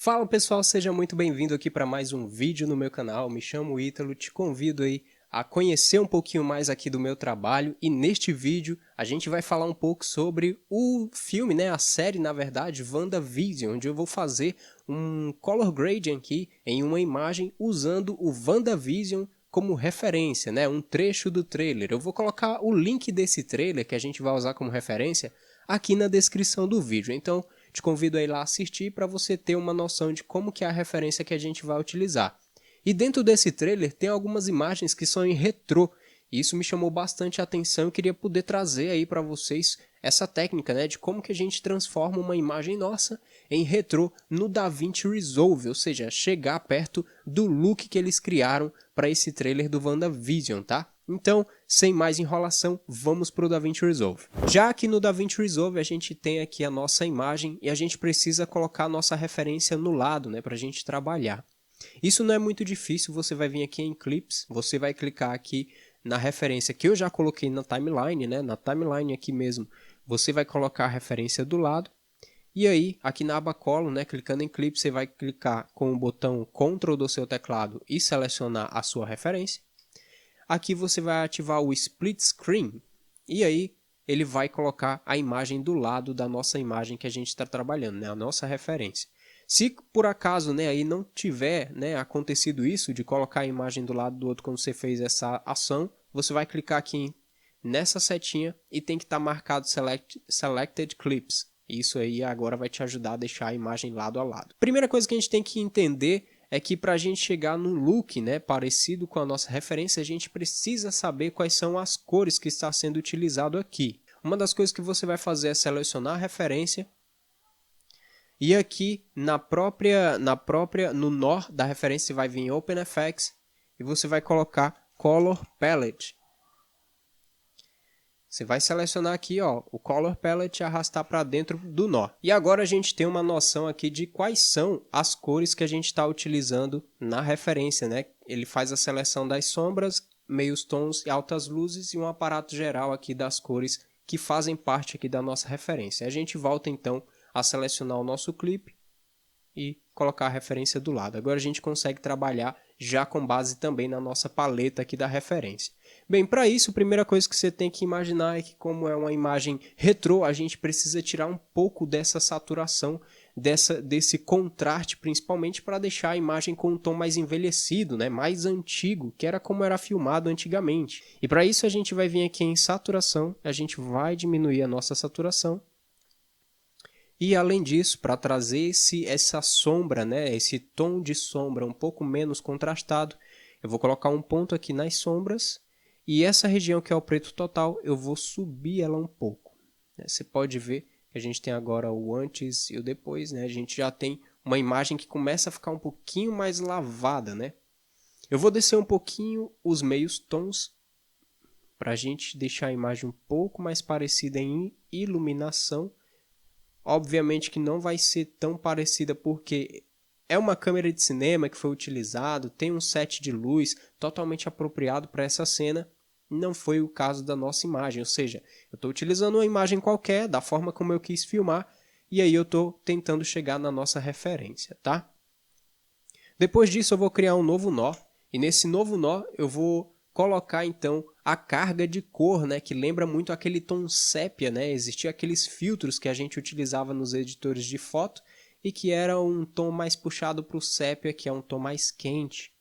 Fala pessoal, seja muito bem-vindo aqui para mais um vídeo no meu canal. Me chamo Ítalo, te convido aí a conhecer um pouquinho mais aqui do meu trabalho e neste vídeo a gente vai falar um pouco sobre o filme, né, a série na verdade, WandaVision, onde eu vou fazer um color grading aqui em uma imagem usando o WandaVision como referência, né, um trecho do trailer. Eu vou colocar o link desse trailer que a gente vai usar como referência aqui na descrição do vídeo. Então, te convido a ir lá assistir para você ter uma noção de como que é a referência que a gente vai utilizar. E dentro desse trailer tem algumas imagens que são em retrô. E isso me chamou bastante a atenção e queria poder trazer aí para vocês essa técnica, né, de como que a gente transforma uma imagem nossa em retrô no DaVinci Resolve, ou seja, chegar perto do look que eles criaram para esse trailer do WandaVision, tá? Então, sem mais enrolação, vamos para o DaVinci Resolve. Já aqui no DaVinci Resolve a gente tem aqui a nossa imagem e a gente precisa colocar a nossa referência no lado, né, para a gente trabalhar. Isso não é muito difícil, você vai vir aqui em Clips, você vai clicar aqui na referência que eu já coloquei na timeline, né, na timeline aqui mesmo, você vai colocar a referência do lado. E aí, aqui na aba Column, né, clicando em Clips, você vai clicar com o botão Ctrl do seu teclado e selecionar a sua referência. Aqui você vai ativar o Split Screen e aí ele vai colocar a imagem do lado da nossa imagem que a gente está trabalhando, né, a nossa referência. Se por acaso, né, aí não tiver, né, acontecido isso de colocar a imagem do lado do outro quando você fez essa ação, você vai clicar aqui nessa setinha e tem que estar marcado Selected Clips. Isso aí agora vai te ajudar a deixar a imagem lado a lado. Primeira coisa que a gente tem que entender é que para a gente chegar num look, né, parecido com a nossa referência, a gente precisa saber quais são as cores que está sendo utilizado aqui. Uma das coisas que você vai fazer é selecionar a referência e aqui no NOR da referência você vai vir em OpenFX e você vai colocar Color Palette. Você vai selecionar aqui, ó, o Color Palette e arrastar para dentro do nó. E agora a gente tem uma noção aqui de quais são as cores que a gente está utilizando na referência, né? Ele faz a seleção das sombras, meios tons e altas luzes e um aparato geral aqui das cores que fazem parte aqui da nossa referência. A gente volta então a selecionar o nosso clipe e colocar a referência do lado. Agora a gente consegue trabalhar já com base também na nossa paleta aqui da referência. Bem, para isso, a primeira coisa que você tem que imaginar é que como é uma imagem retrô, a gente precisa tirar um pouco dessa saturação, desse contraste, principalmente para deixar a imagem com um tom mais envelhecido, né? Mais antigo, que era como era filmado antigamente. E para isso a gente vai vir aqui em saturação, a gente vai diminuir a nossa saturação. E além disso, para trazer essa sombra, né, esse tom de sombra um pouco menos contrastado, eu vou colocar um ponto aqui nas sombras e essa região que é o preto total, eu vou subir ela um pouco. Você pode ver que a gente tem agora o antes e o depois, né? A gente já tem uma imagem que começa a ficar um pouquinho mais lavada, né? Eu vou descer um pouquinho os meios tons para a gente deixar a imagem um pouco mais parecida em iluminação. Obviamente que não vai ser tão parecida porque é uma câmera de cinema que foi utilizado, tem um set de luz totalmente apropriado para essa cena. Não foi o caso da nossa imagem, ou seja, eu estou utilizando uma imagem qualquer, da forma como eu quis filmar, e aí eu estou tentando chegar na nossa referência, tá? Depois disso eu vou criar um novo nó, e nesse novo nó eu vou colocar então a carga de cor, né, que lembra muito aquele tom sépia, né? Existia aqueles filtros que a gente utilizava nos editores de foto e que era um tom mais puxado para o sépia, que é um tom mais quente.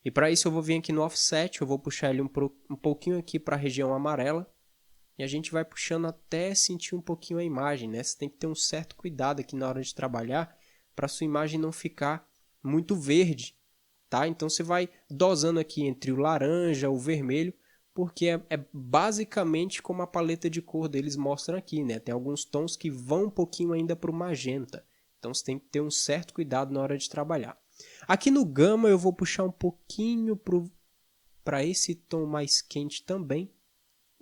E para isso eu vou vir aqui no offset, eu vou puxar ele um pouquinho aqui para a região amarela e a gente vai puxando até sentir um pouquinho a imagem, né? Você tem que ter um certo cuidado aqui na hora de trabalhar para sua imagem não ficar muito verde. Tá? Então você vai dosando aqui entre o laranja, o vermelho, porque é basicamente como a paleta de cor deles mostra aqui, né? Tem alguns tons que vão um pouquinho ainda para o magenta. Então você tem que ter um certo cuidado na hora de trabalhar. Aqui no gama eu vou puxar um pouquinho para esse tom mais quente também,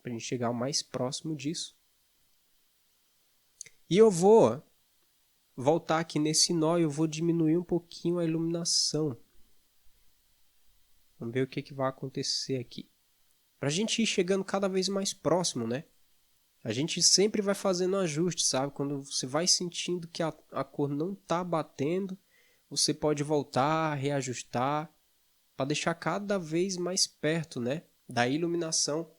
para a gente chegar mais próximo disso. E eu vou voltar aqui nesse nó e eu vou diminuir um pouquinho a iluminação. Vamos ver o que vai acontecer aqui. Para a gente ir chegando cada vez mais próximo, né? A gente sempre vai fazendo ajuste, sabe? Quando você vai sentindo que a cor não está batendo, você pode voltar, reajustar, para deixar cada vez mais perto, né, da iluminação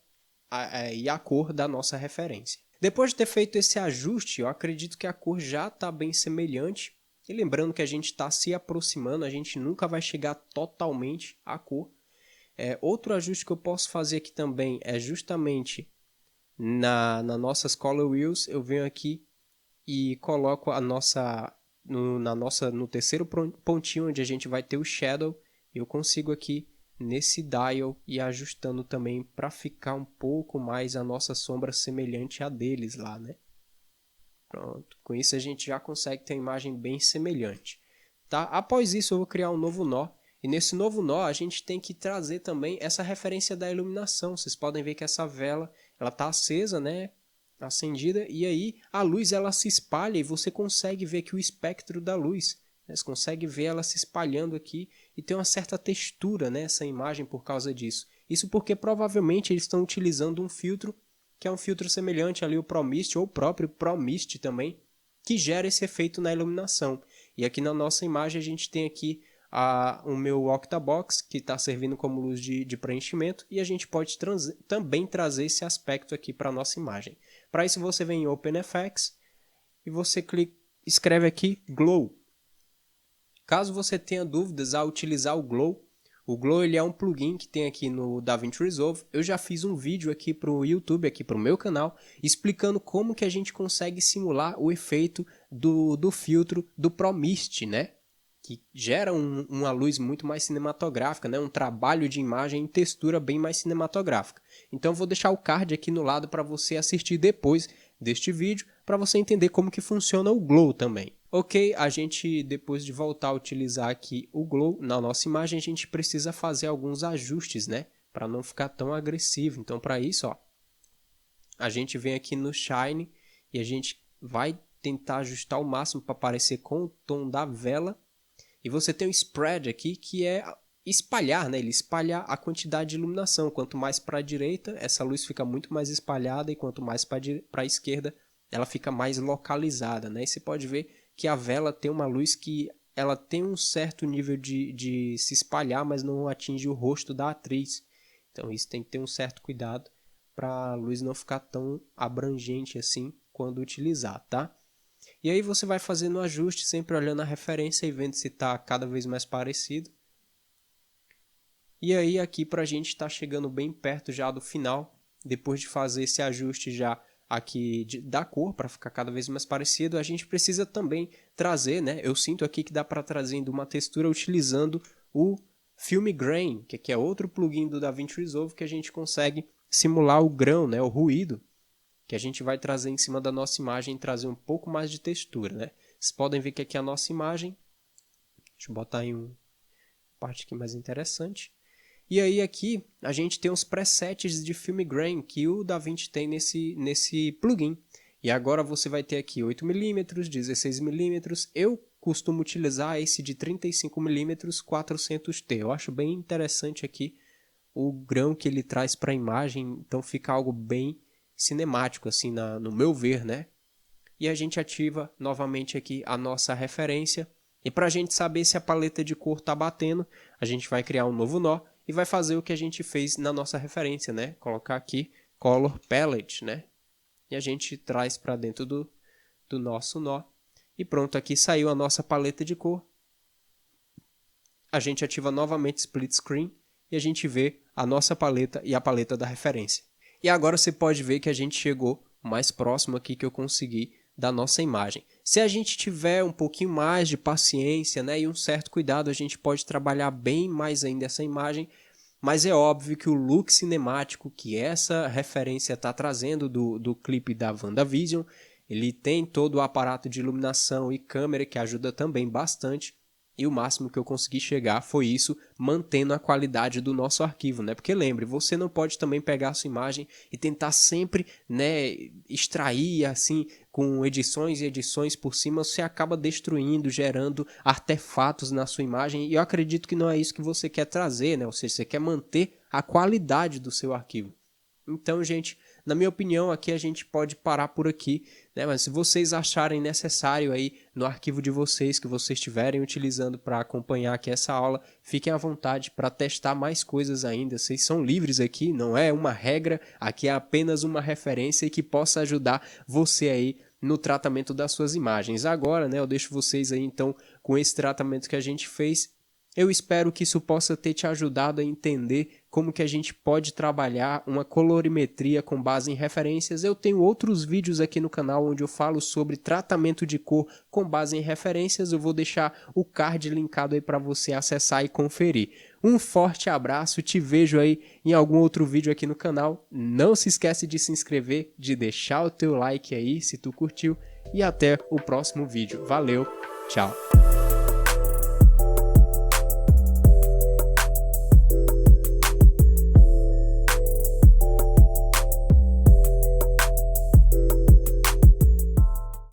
e a cor da nossa referência. Depois de ter feito esse ajuste, eu acredito que a cor já está bem semelhante. E lembrando que a gente está se aproximando, a gente nunca vai chegar totalmente à cor. Outro ajuste que eu posso fazer aqui também é justamente nas nossas color wheels. Eu venho aqui e coloco a nossa no terceiro pontinho onde a gente vai ter o shadow. Eu consigo aqui nesse dial e ajustando também para ficar um pouco mais a nossa sombra semelhante a deles lá, né? Pronto, com isso a gente já consegue ter uma imagem bem semelhante, tá? Após isso eu vou criar um novo nó, e nesse novo nó a gente tem que trazer também essa referência da iluminação. Vocês podem ver que essa vela, ela está acesa, né? Acendida, e aí a luz ela se espalha e você consegue ver aqui o espectro da luz. Você consegue ver ela se espalhando aqui e tem uma certa textura nessa imagem por causa disso. Isso porque provavelmente eles estão utilizando um filtro que é um filtro semelhante ali ao ProMist ou o próprio ProMist também, que gera esse efeito na iluminação. E aqui na nossa imagem a gente tem aqui o meu Octabox, que está servindo como luz de preenchimento, e a gente pode também trazer esse aspecto aqui para a nossa imagem. Para isso você vem em OpenFX e você escreve aqui Glow. Caso você tenha dúvidas ao utilizar o Glow ele é um plugin que tem aqui no DaVinci Resolve. Eu já fiz um vídeo aqui para o YouTube, aqui para o meu canal, explicando como que a gente consegue simular o efeito do filtro do ProMist, né? Que gera uma luz muito mais cinematográfica, né? Um trabalho de imagem em textura bem mais cinematográfica. Então eu vou deixar o card aqui no lado para você assistir depois deste vídeo, para você entender como que funciona o Glow também. Ok, a gente, depois de voltar a utilizar aqui o Glow na nossa imagem, a gente precisa fazer alguns ajustes, né? Para não ficar tão agressivo. Então, para isso, ó, a gente vem aqui no Shine e a gente vai tentar ajustar o máximo para parecer com o tom da vela. E você tem o Spread aqui, que é espalhar, né? Ele espalha a quantidade de iluminação. Quanto mais para a direita, essa luz fica muito mais espalhada, e quanto mais para a esquerda, ela fica mais localizada, né? E você pode ver que a vela tem uma luz que ela tem um certo nível de se espalhar, mas não atinge o rosto da atriz. Então isso tem que ter um certo cuidado para a luz não ficar tão abrangente assim quando utilizar, tá? E aí você vai fazendo o ajuste, sempre olhando a referência e vendo se está cada vez mais parecido. E aí aqui para a gente está chegando bem perto já do final, depois de fazer esse ajuste já aqui da cor para ficar cada vez mais parecido, a gente precisa também trazer, né? Eu sinto aqui que dá para trazer uma textura utilizando o Film Grain, que aqui é outro plugin do DaVinci Resolve que a gente consegue simular o grão, né? O ruído, que a gente vai trazer em cima da nossa imagem e trazer um pouco mais de textura, né? Vocês podem ver que aqui é a nossa imagem. Deixa eu botar em uma parte aqui mais interessante. E aí aqui a gente tem os presets de Film Grain que o DaVinci tem nesse plugin. E agora você vai ter aqui 8mm, 16mm. Eu costumo utilizar esse de 35mm 400T. Eu acho bem interessante aqui o grão que ele traz para a imagem. Então fica algo bem cinemático assim no meu ver, né? E a gente ativa novamente aqui a nossa referência. E para a gente saber se a paleta de cor está batendo, a gente vai criar um novo nó e vai fazer o que a gente fez na nossa referência, né? Colocar aqui Color Palette, né? E a gente traz para dentro do nosso nó. E pronto, aqui saiu a nossa paleta de cor. A gente ativa novamente Split Screen e a gente vê a nossa paleta e a paleta da referência. E agora você pode ver que a gente chegou mais próximo aqui que eu consegui da nossa imagem. Se a gente tiver um pouquinho mais de paciência, né, e um certo cuidado, a gente pode trabalhar bem mais ainda essa imagem, mas é óbvio que o look cinemático que essa referência está trazendo do clipe da WandaVision, ele tem todo o aparato de iluminação e câmera que ajuda também bastante. E o máximo que eu consegui chegar foi isso, mantendo a qualidade do nosso arquivo, né? Porque lembre, você não pode também pegar a sua imagem e tentar sempre, né, extrair assim com edições e edições por cima, você acaba destruindo, gerando artefatos na sua imagem, e eu acredito que não é isso que você quer trazer, né? Ou seja, você quer manter a qualidade do seu arquivo. Então, gente, na minha opinião, aqui a gente pode parar por aqui, né? Mas se vocês acharem necessário aí no arquivo de vocês, que vocês estiverem utilizando para acompanhar aqui essa aula, fiquem à vontade para testar mais coisas ainda. Vocês são livres aqui, não é uma regra, aqui é apenas uma referência e que possa ajudar você aí no tratamento das suas imagens. Agora, né, eu deixo vocês aí então com esse tratamento que a gente fez. Eu espero que isso possa ter te ajudado a entender como que a gente pode trabalhar uma colorimetria com base em referências. Eu tenho outros vídeos aqui no canal onde eu falo sobre tratamento de cor com base em referências. Eu vou deixar o card linkado aí para você acessar e conferir. Um forte abraço, te vejo aí em algum outro vídeo aqui no canal. Não se esquece de se inscrever, de deixar o teu like aí se tu curtiu e até o próximo vídeo. Valeu, tchau!